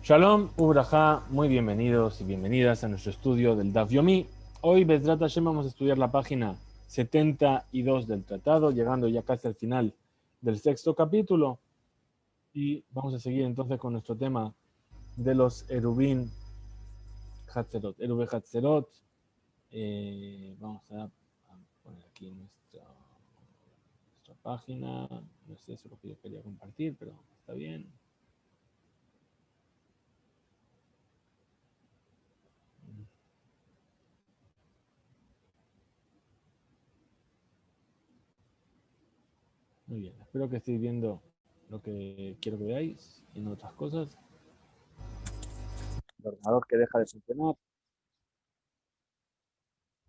Shalom, Ubrajá, muy bienvenidos y bienvenidas a nuestro estudio del Daf Yomi. Hoy, Bezrat Hashem, vamos a estudiar la página 72 del tratado, llegando ya casi al final del sexto capítulo. Y vamos a seguir entonces con nuestro tema de los Erubin Hatzerot. Erube Hatzerot. Vamos a poner aquí nuestra página. No sé, eso es lo que yo quería compartir, pero está bien. Muy bien, espero que estéis viendo lo que quiero que veáis y no otras cosas. El ordenador que deja de funcionar.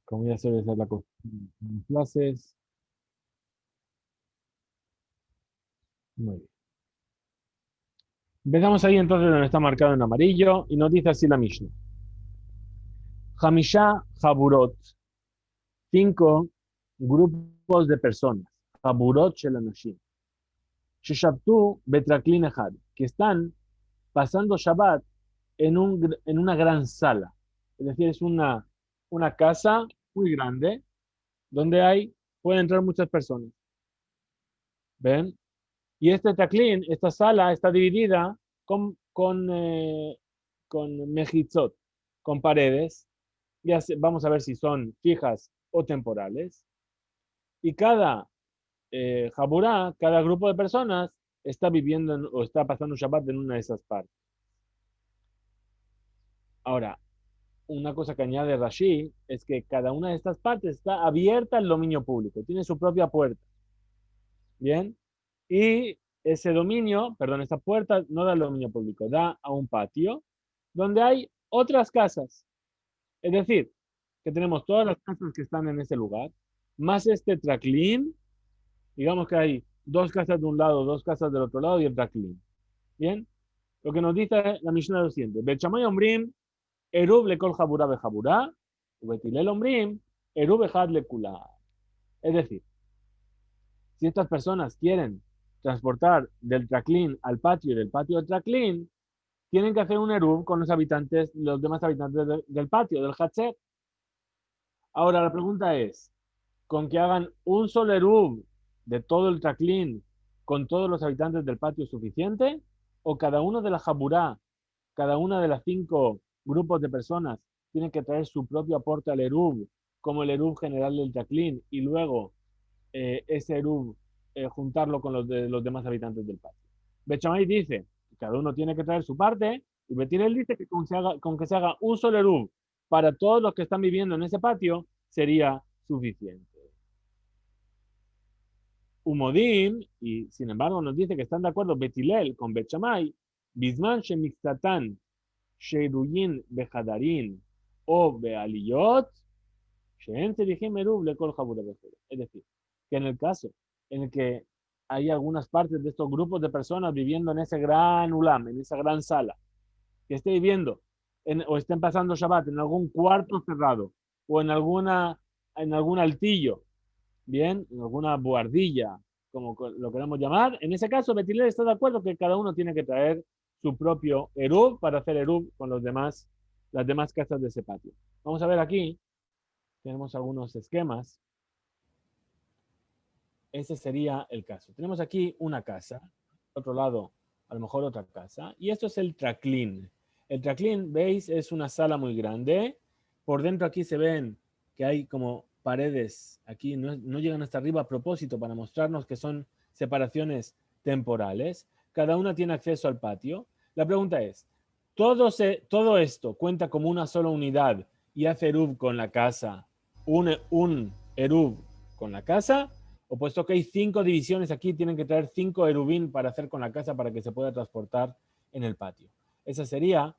Como ya suele ser la costumbre en clases. Muy bien. Empezamos ahí entonces donde está marcado en amarillo y nos dice así la Mishnah. Hamisha Haburot. 5 grupos de personas. Haburot Shel Anashim. Sheshabtu Betraklin Echad. Que están pasando Shabbat en una gran sala. Es decir, es una casa muy grande donde pueden entrar muchas personas. ¿Ven? Y este taklin, esta sala, está dividida con mejitzot, con paredes. Vamos a ver si son fijas o temporales. Y cada jaburá, cada grupo de personas, está viviendo o está pasando un Shabbat en una de esas partes. Ahora, una cosa que añade Rashi es que cada una de estas partes está abierta al dominio público, tiene su propia puerta. ¿Bien? Y ese dominio, perdón, esta puerta no da al dominio público, da a un patio donde hay otras casas. Es decir, que tenemos todas las casas que están en ese lugar, más este traklin, digamos que hay 2 casas de un lado, 2 casas del otro lado y el traklin. ¿Bien? Lo que nos dice la Mishnah es lo siguiente. Bechamay ombrim, erub lekol jabura bejabura, ubetilel ombrim, erub ejad lekula. Es decir, si estas personas quieren transportar del traklin al patio y del patio al traklin, tienen que hacer un eruv con los demás habitantes del patio, del hatzer. Ahora la pregunta es, ¿con que hagan un solo eruv de todo el traklin con todos los habitantes del patio es suficiente? ¿O cada uno de la jaburá, cada una de las 5 grupos de personas tienen que traer su propio aporte al eruv, como el eruv general del traklin, y luego ese eruv juntarlo con los demás habitantes del patio? Bechamay dice que cada uno tiene que traer su parte, y Betirel dice que con que se haga un solo eruv para todos los que están viviendo en ese patio sería suficiente. Umodim, y sin embargo nos dice que están de acuerdo Betilel con Bechamay, Bisman Shemixtatan, Sheiruyin Bejadarin o Bealiyot, es decir, que en el caso en el que hay algunas partes de estos grupos de personas viviendo en ese gran ulam, en esa gran sala, que esté viviendo o estén pasando Shabbat en algún cuarto cerrado o en algún altillo, bien, en alguna buhardilla, como lo queramos llamar, en ese caso Betilel está de acuerdo que cada uno tiene que traer su propio erub para hacer erub con las demás casas de ese patio. Vamos a ver aquí, tenemos algunos esquemas. Ese sería el caso. Tenemos aquí una casa, otro lado a lo mejor otra casa, y esto es el traklin. El traklin, veis, es una sala muy grande. Por dentro aquí se ven que hay como paredes, aquí no llegan hasta arriba a propósito para mostrarnos que son separaciones temporales. Cada una tiene acceso al patio. La pregunta es, ¿todo esto cuenta como una sola unidad y hace eruv con la casa, un eruv con la casa? O puesto que hay 5 divisiones aquí, tienen que traer 5 erubín para hacer con la casa para que se pueda transportar en el patio. Esa sería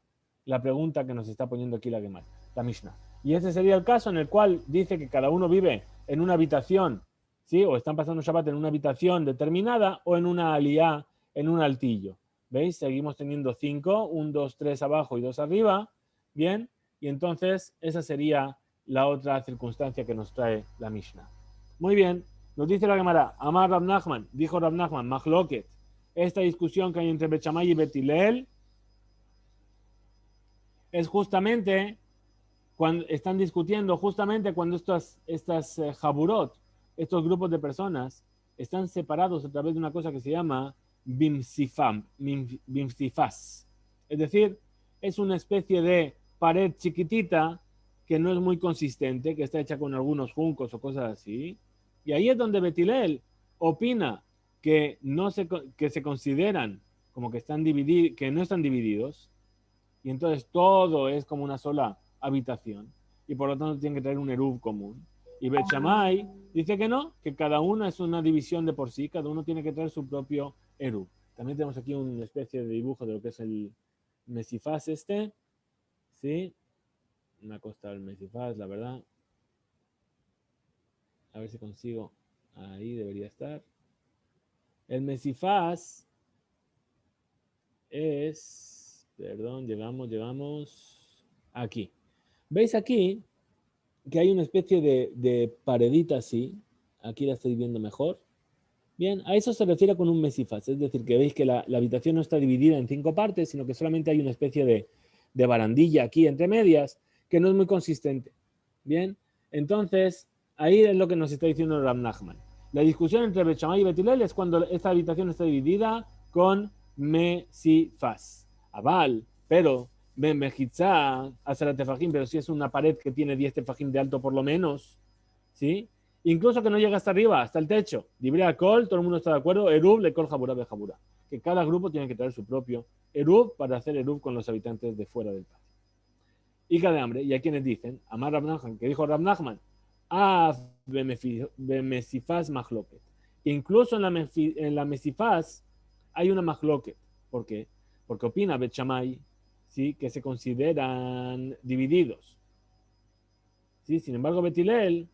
la pregunta que nos está poniendo aquí la Gemara, la Mishnah. Y ese sería el caso en el cual dice que cada uno vive en una habitación, ¿sí? O están pasando Shabbat en una habitación determinada o en una aliá, en un altillo. ¿Veis? Seguimos teniendo 5, 1, 2, 3 abajo y 2 arriba. Bien, y entonces esa sería la otra circunstancia que nos trae la Mishnah. Muy bien. Nos dice la Gemara, Amar Rab Nachman, dijo Rab Nachman, Mahloket, esta discusión que hay entre Bechamay y Betilel es justamente cuando están discutiendo, justamente cuando estas jaburot, estos grupos de personas, están separados a través de una cosa que se llama bimsifas. Es decir, es una especie de pared chiquitita que no es muy consistente, que está hecha con algunos juncos o cosas así. Y ahí es donde Betilel opina que, que se consideran como que, que no están divididos, y entonces todo es como una sola habitación, y por lo tanto tienen que tener un eruv común. Y Bet Shammai dice que no, que cada uno es una división de por sí, cada uno tiene que tener su propio eruv. También tenemos aquí una especie de dibujo de lo que es el mesifaz este, ¿sí? Una costa del mesifaz, la verdad. A ver si consigo. Ahí debería estar. El mesifaz es, perdón, llegamos aquí. ¿Veis aquí que hay una especie de paredita así? Aquí la estoy viendo mejor. Bien, a eso se refiere con un mesifaz, es decir, que veis que la habitación no está dividida en 5 partes, sino que solamente hay una especie de barandilla aquí entre medias, que no es muy consistente. Bien, entonces, ahí es lo que nos está diciendo Rav Nachman. La discusión entre Bet Shammai y Bet Hillel es cuando esta habitación está dividida con mesifaz. Aval, pero Mejitza, hacia tefajim, pero si es una pared que tiene 10 tefajim de alto por lo menos, ¿sí? Incluso que no llega hasta arriba, hasta el techo. Libre a Kol, todo el mundo está de acuerdo. Erub le Kol Jabura de Jabura. Que cada grupo tiene que traer su propio Erub para hacer Erub con los habitantes de fuera del patio. Hija de hambre, y hay quienes dicen, Amar Rab Nachman, que dijo Rab Nachman, Bemesifaz Mahloket. Incluso en la Mesifaz hay una Mahloket. ¿Por qué? Porque opina Bet Shammai, ¿sí? Que se consideran divididos. ¿Sí? Sin embargo, Bet Hillel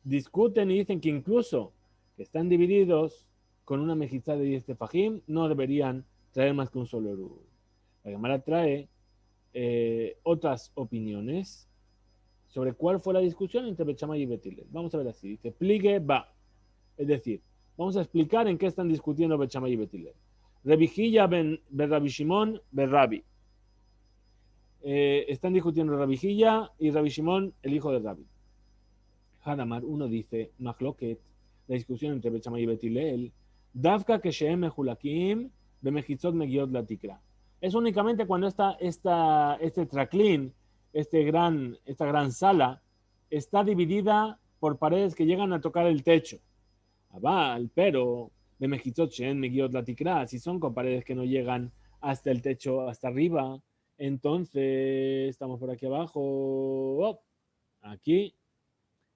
discuten y dicen que incluso que están divididos con una mejizá de 10 tefajim, no deberían traer más que un solo eruv. La Gemara trae otras opiniones sobre cuál fue la discusión entre Bet Shammai y Bet Hillel. Vamos a ver así. Dice, pligue va. Es decir, vamos a explicar en qué están discutiendo Bet Shammai y Bet Hillel. Rebijilla ben Rabbi Shimon ben Rabbi. Están discutiendo Rabijilla y Rabbi Shimon, el hijo de Rabbi. Hadamar, uno dice, Mahloket, la discusión entre Bet Shammai y Bet Hillel, Davka que Sheem Mehulakim, Bemechitzot Megiot la Tikra. Es únicamente cuando este traclín, esta gran sala, está dividida por paredes que llegan a tocar el techo. Aval, pero Bemechitzot Sheem Megiot la Tikra, si son con paredes que no llegan hasta el techo, hasta arriba, entonces estamos por aquí abajo, oh, aquí.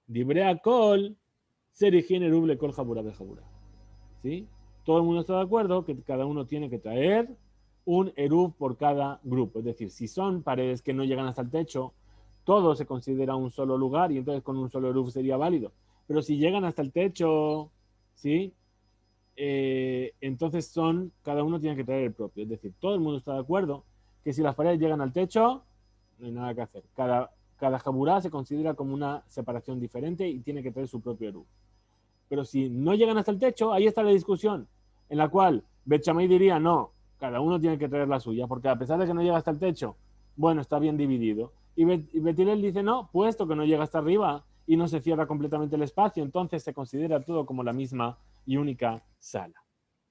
Libre a Kol, Serigin Eruble Kol Jabura Bejabura. ¿Sí? Todo el mundo está de acuerdo que cada uno tiene que traer un Erub por cada grupo. Es decir, si son paredes que no llegan hasta el techo, todo se considera un solo lugar y entonces con un solo Erub sería válido. Pero si llegan hasta el techo, ¿sí? Entonces cada uno tiene que traer el propio. Es decir, todo el mundo está de acuerdo que si las paredes llegan al techo, no hay nada que hacer. Cada jaburá se considera como una separación diferente y tiene que traer su propio eruv. Pero si no llegan hasta el techo, ahí está la discusión, en la cual Bet Shammai diría, no, cada uno tiene que traer la suya, porque a pesar de que no llega hasta el techo, bueno, está bien dividido. Y Bet Hillel dice, no, puesto que no llega hasta arriba y no se cierra completamente el espacio, entonces se considera todo como la misma y única sala.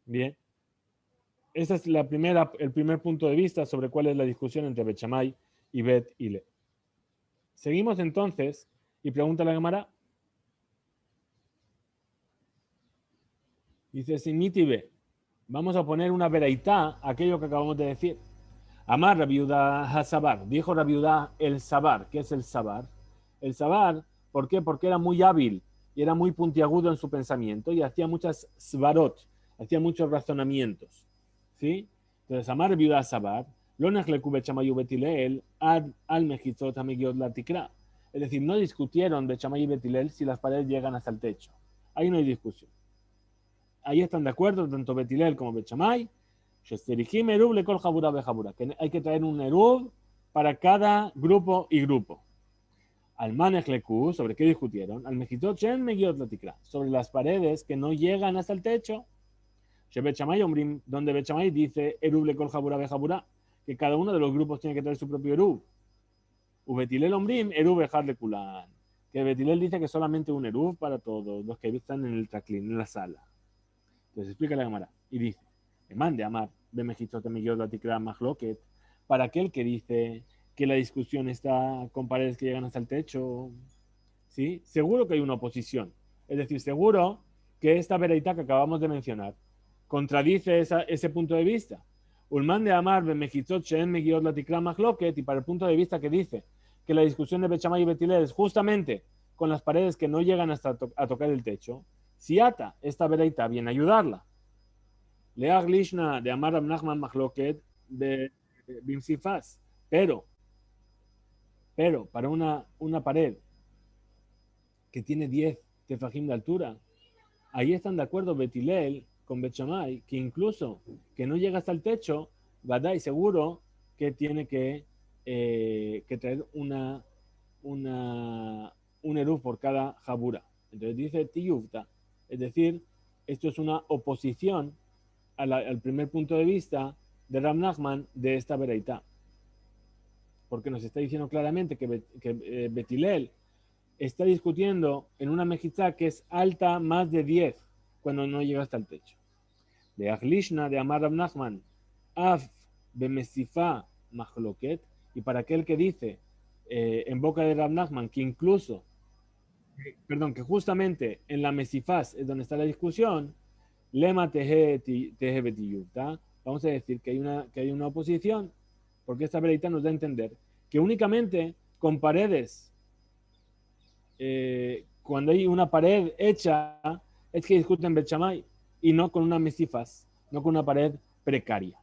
Bien. Ese es el primer punto de vista sobre cuál es la discusión entre Bet Shammai y Bet Hillel. Seguimos entonces y pregunta la Gemara. Dice, Sinitibe, vamos a poner una veraitá a aquello que acabamos de decir. Amar Rabiuda Hasabar, dijo Rabiuda el Sabar. ¿Qué es el Sabar? El Sabar, ¿por qué? Porque era muy hábil y era muy puntiagudo en su pensamiento y hacía muchas svarot, hacía muchos razonamientos. ¿Sí? Entonces, Amar Rabiuda Sabar, lo necleku Bechamayu Betilel al mejitzot amigiot la tikra. Es decir, no discutieron Bechamay y Betilel si las paredes llegan hasta el techo. Ahí no hay discusión. Ahí están de acuerdo tanto Betilel como Bechamay. Que hay que traer un erub para cada grupo y grupo. Al Manejleku, ¿sobre qué discutieron? Al Mejitot Shen Megiot Latikra, sobre las paredes que no llegan hasta el techo. Donde Bechamay dice erub le kol jabura bejabura, que cada uno de los grupos tiene que traer su propio erub. Ubetilel Ombrim, Eruv Ejad Lekulan. Que Betilel dice que solamente un Eruv para todos los que están en el traclín, en la sala. Entonces explica la Gemara y dice, me mande amar, para aquel que dice que la discusión está con paredes que llegan hasta el techo, ¿sí? Seguro que hay una oposición. Es decir, seguro que esta vereita que acabamos de mencionar contradice ese punto de vista. Ulman de amar y para el punto de vista que dice que la discusión de Bechamay y Betilel es justamente con las paredes que no llegan hasta a tocar el techo, si ata esta vereita viene a ayudarla. Leag Lishna de Amar Rab Nachman Machloket de Bimsifas. Pero, para una pared que tiene 10 tefajim de altura, ahí están de acuerdo Betilel con Bet Shammai, que incluso que no llega hasta el techo, Badai seguro que tiene que traer un eruv por cada jabura. Entonces dice Tiyufta, es decir, esto es una oposición al primer punto de vista de Rab Nachman de esta vereita. Porque nos está diciendo claramente que Betilel está discutiendo en una mejizá que es alta más de 10 cuando no llega hasta el techo. De Aglishna, de Amar Rab Nachman, Af Bemesifa Mahloket, y para aquel que dice en boca de Rab Nachman que incluso, que justamente en la Mesifaz es donde está la discusión, Lema Tehe Betiyuta, vamos a decir que hay una oposición, porque esta veredita nos da a entender que únicamente con paredes, cuando hay una pared hecha, es que discuten Bet Shammai, y no con una mesifas, no con una pared precaria.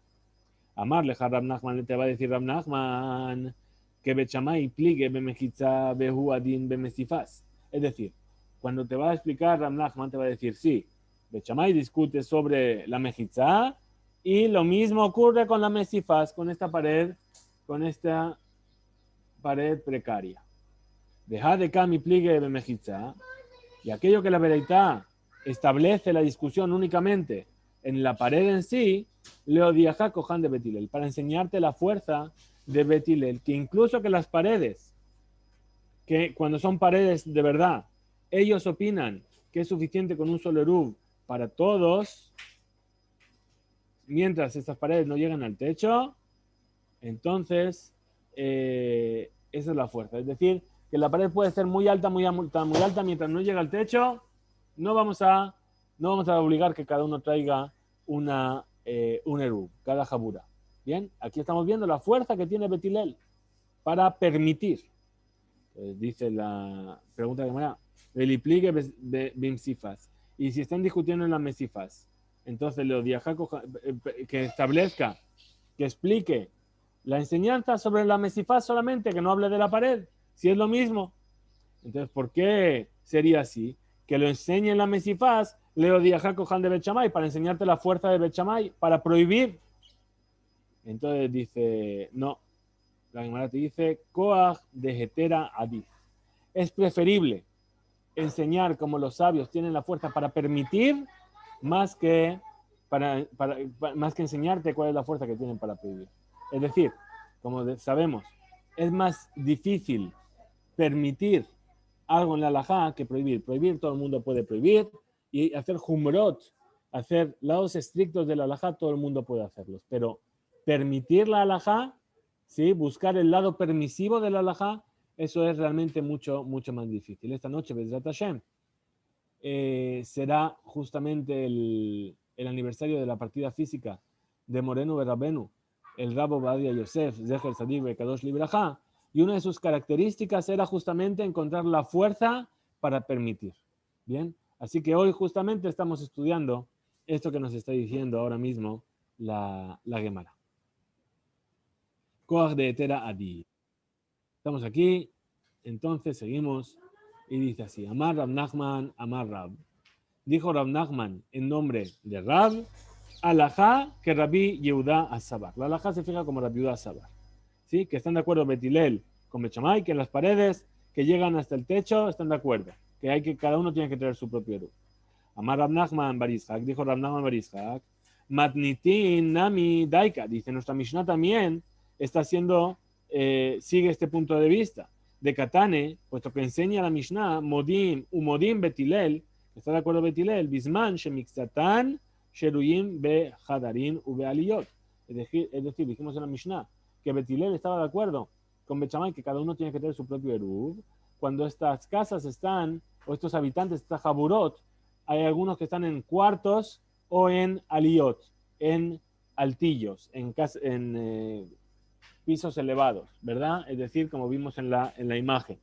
Amarle a Rab Nachman, te va a decir Rab Nachman que Bet Shammai pligue bemejitza behu adin bemesifas. Es decir, cuando te va a explicar Rab Nachman, te va a decir, sí, Bet Shammai discute sobre la mejitza, y lo mismo ocurre con la mesifas, con esta pared precaria. Deja de Kami pligue de mejitza, y aquello que la vereitá establece la discusión únicamente en la pared en sí, leo diajá cojan de Betilel, para enseñarte la fuerza de Betilel, que incluso que las paredes, que cuando son paredes de verdad, ellos opinan que es suficiente con un solo eruv para todos, mientras estas paredes no llegan al techo, entonces esa es la fuerza. Es decir, que la pared puede ser muy alta, muy alta, muy alta, mientras no llega al techo, no vamos a obligar que cada uno traiga un eruv, cada jabura. Bien, aquí estamos viendo la fuerza que tiene Betilel para permitir. Dice la pregunta de manera, Belipligue bimsifas. Y si están discutiendo en las mesifas, entonces lo que establezca, que explique la enseñanza sobre la mesifaz solamente, que no hable de la pared, si es lo mismo. Entonces, ¿por qué sería así? Que lo enseñe en la mesifaz, leo diajá cojan de Bet Shammai, para enseñarte la fuerza de Bet Shammai, para prohibir. Entonces dice, no, la Gemara te dice, Koach de Hetera Adif. Es preferible enseñar como los sabios tienen la fuerza para permitir, más que enseñarte cuál es la fuerza que tienen para prohibir. Es decir, como sabemos, es más difícil permitir algo en la halajá que prohibir. Prohibir, todo el mundo puede prohibir, y hacer humrot, hacer lados estrictos de la halajá, todo el mundo puede hacerlos. Pero permitir la halajá, ¿sí? Buscar el lado permisivo de la halajá, eso es realmente mucho, mucho más difícil. Esta noche, Bezrat Hashem, será justamente el aniversario de la partida física de Moreno Berrabenu, el Rabo Badia Yosef, Zecher Sadik Bekadosh Libraja, y una de sus características era justamente encontrar la fuerza para permitir. Bien, así que hoy justamente estamos estudiando esto que nos está diciendo ahora mismo la Gemara. Koach de Etera Adi. Estamos aquí, entonces seguimos y dice así: Amar Rab Nachman, Amar Rab. Dijo Rab Nachman en nombre de Rab, alajá que Rabbi Yehuda Asabar. La alajá se fija como Rabbi Yehuda Asabar. ¿Sí? Que están de acuerdo Betilel con Bet Shammai, que en las paredes que llegan hasta el techo están de acuerdo. Que cada uno tiene que traer su propio eruv. Amar Rab Nachman Barishak, dijo Rab Nachman Barishak, Matnitin Nami Daika. Dice, nuestra Mishnah también está haciendo sigue este punto de vista de Katane, puesto que enseña la Mishnah, Modim, Umodim Betilel, está de acuerdo Betilel, Bisman, Shemixatan, Sheruyim Be Hadarin Ube Aliyot. Es decir, dijimos en la Mishnah que Betilel estaba de acuerdo con Bechamay que cada uno tiene que tener su propio Eruv. Cuando estas casas están, o estos habitantes, esta Jaburot, hay algunos que están en cuartos o en Aliyot, en altillos, en pisos elevados, ¿verdad? Es decir, como vimos en la imagen.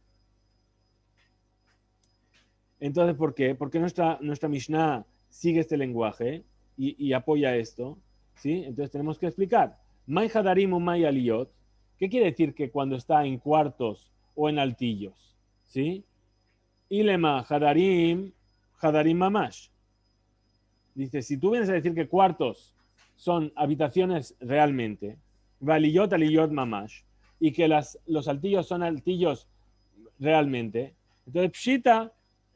Entonces, ¿por qué? Porque nuestra Mishnah sigue este lenguaje y apoya esto, ¿sí? Entonces tenemos que explicar. May hadarim o may aliyot. ¿Qué quiere decir que cuando está en cuartos o en altillos? ¿Sí? Ilema hadarim, hadarim mamash. Dice, si tú vienes a decir que cuartos son habitaciones realmente, valiyot aliyot mamash, y que los altillos son altillos realmente, entonces pshita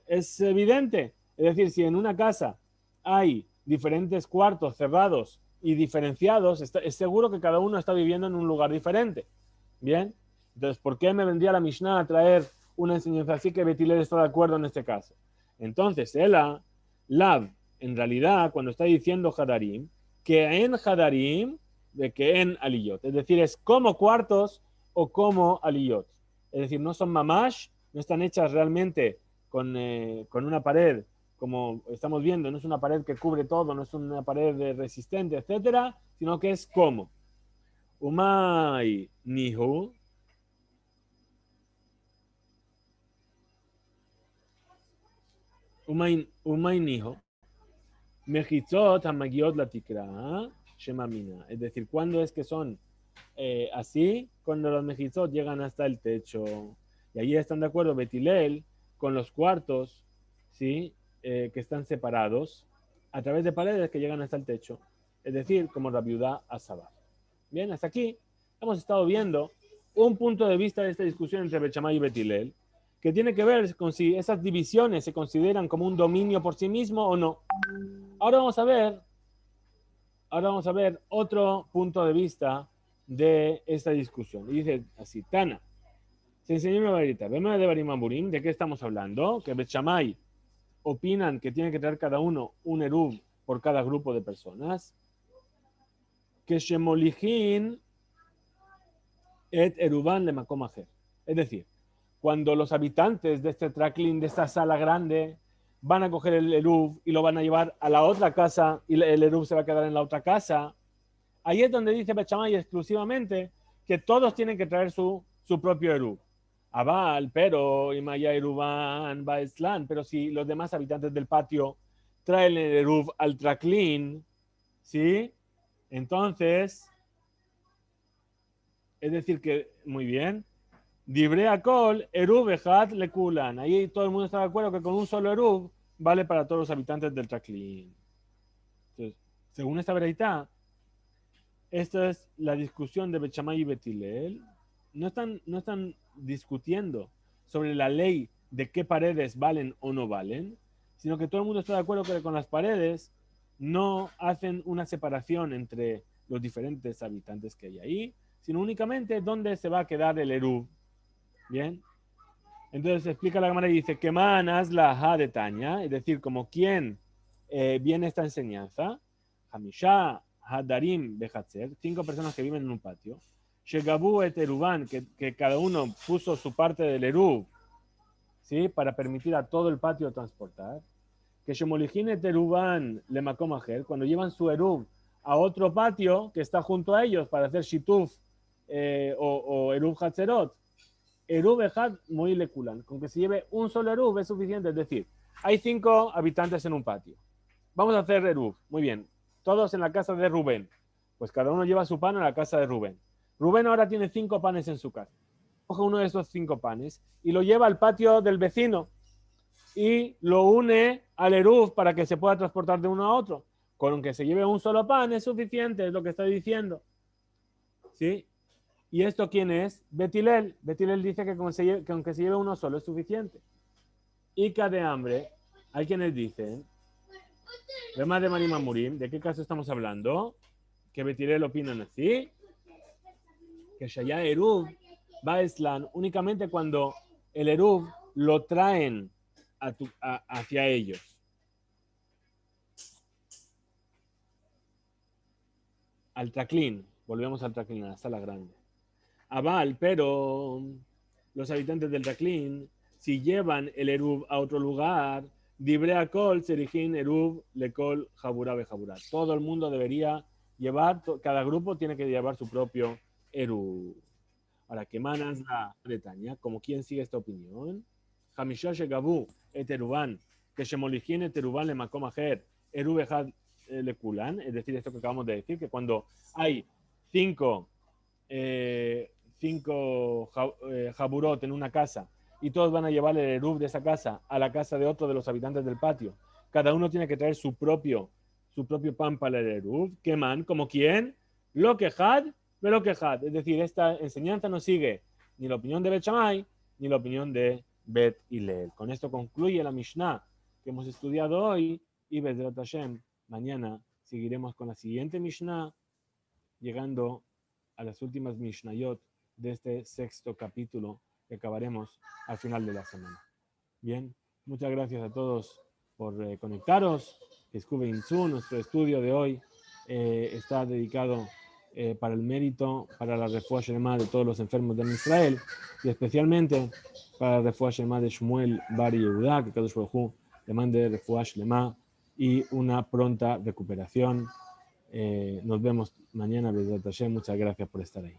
es evidente. Es decir, si en una casa hay diferentes cuartos cerrados y diferenciados, es seguro que cada uno está viviendo en un lugar diferente. Bien, entonces, ¿por qué me vendría la Mishnah a traer una enseñanza así que Betilel está de acuerdo en este caso? Entonces, Ela, Lav, en realidad, cuando está diciendo Hadarim, que en Hadarim, de que en Aliyot, es decir, es como cuartos o como Aliyot. Es decir, no son mamash, no están hechas realmente con una pared, como estamos viendo, no es una pared que cubre todo, no es una pared resistente, etcétera, sino que es como. Umay nihu. Umay nihu. Mechitzot hamagiot la tikra. Shemamina. Es decir, ¿cuándo es que son así? Cuando los mechitzot llegan hasta el techo. Y allí están de acuerdo Betilel con los cuartos, ¿sí? Que están separados a través de paredes que llegan hasta el techo. Es decir, como la viuda Asaba. Bien, hasta aquí hemos estado viendo un punto de vista de esta discusión entre Bechamay y Betilel, que tiene que ver con si esas divisiones se consideran como un dominio por sí mismo o no. Ahora vamos a ver otro punto de vista de esta discusión. Y dice así, Tana, se enseñó una varita. Vemos de Barimamburim, ¿de qué estamos hablando? Que Bechamay opinan que tiene que traer cada uno un eruv por cada grupo de personas. Que Shemolijin et eruban le makom ajer. Es decir, cuando los habitantes de este tracklin, de esta sala grande, van a coger el eruv y lo van a llevar a la otra casa y el eruv se va a quedar en la otra casa, ahí es donde dice Bechamay exclusivamente que todos tienen que traer su propio eruv. Abal, pero, Imaya Eruban, Baeslan, pero si los demás habitantes del patio traen el eruv al tracklin, ¿sí? Entonces, es decir que, muy bien, Dibrea Kol, Eruv Ejat Lekulan. Ahí todo el mundo está de acuerdo que con un solo Eruv vale para todos los habitantes del Traclin. Entonces, según esta veredad, esta es la discusión de Bechamay y Betilel. No están discutiendo sobre la ley de qué paredes valen o no valen, sino que todo el mundo está de acuerdo que con las paredes no hacen una separación entre los diferentes habitantes que hay ahí, sino únicamente dónde se va a quedar el Eruv. Bien. Entonces explica la cámara y dice que manas la ha de Tanya, es decir, como quien viene esta enseñanza, Hamisha Hadarim Behatzer, 5 personas que viven en un patio, Shegabu et Eruban, que cada uno puso su parte del Eruv, ¿sí? Para permitir a todo el patio transportar, que Shemolijin et Eruban le makom ajer, cuando llevan su Eruv a otro patio que está junto a ellos para hacer Shituf o Eruv Hatzerot, Eruv Ejad muy leculan. Con que se lleve un solo Eruv es suficiente. Es decir, hay 5 habitantes en un patio. Vamos a hacer Eruv. Muy bien. Todos en la casa de Rubén. Pues cada uno lleva su pan a la casa de Rubén. Rubén ahora tiene 5 panes en su casa. Coge uno de esos 5 panes y lo lleva al patio del vecino y lo une al Eruv para que se pueda transportar de uno a otro. Con que se lleve un solo pan es suficiente, es lo que está diciendo. ¿Sí? ¿Y esto quién es? Betilel. Betilel dice que aunque se lleve uno solo es suficiente. Ica de hambre. Hay quienes dicen, Rema de Marimamurim, ¿de qué caso estamos hablando? Que Betilel opinan así. que Shaya Eruv va a Islam únicamente cuando el Eruv lo traen hacia ellos. Al Traklin, volvemos al Traklin, a la sala grande. Aval, pero los habitantes del Traklin, si llevan el Eruv a otro lugar, Dibrea Kol, Serigin, Eruv, Lekol, Jabura, Bejabura. Todo el mundo debería llevar, cada grupo tiene que llevar su propio Eruv. Ahora, ¿qué manas la Bretaña? ¿Como quién sigue esta opinión? Hamishosh Gabu, Eteruban, que Shemolijin Eteruban le Makom Ajer, Eruv Ejad le Kulan, es decir, esto que acabamos de decir, que cuando hay cinco jaburot en una casa y todos van a llevar el eruv de esa casa a la casa de otro de los habitantes del patio. Cada uno tiene que traer su propio pan para el eruv. ¿Qué man? ¿Como quién? Lo quejad, pero quejad. Es decir, esta enseñanza no sigue ni la opinión de Bet Shammai ni la opinión de Bet Hillel. Con esto concluye la Mishnah que hemos estudiado hoy y Bezrat Hashem, mañana seguiremos con la siguiente Mishnah, llegando a las últimas Mishnayot de este sexto capítulo que acabaremos al final de la semana. Bien, muchas gracias a todos por conectaros. Escube Insu, nuestro estudio de hoy está dedicado para el mérito, para la refuah shelema de todos los enfermos de Israel y especialmente para la refuah shelema de Shmuel Bar Yehuda, que Kadosh Baruj Hu le mande refuah shelema y una pronta recuperación. Nos vemos mañana, Bezrat Hashem. Muchas gracias por estar ahí.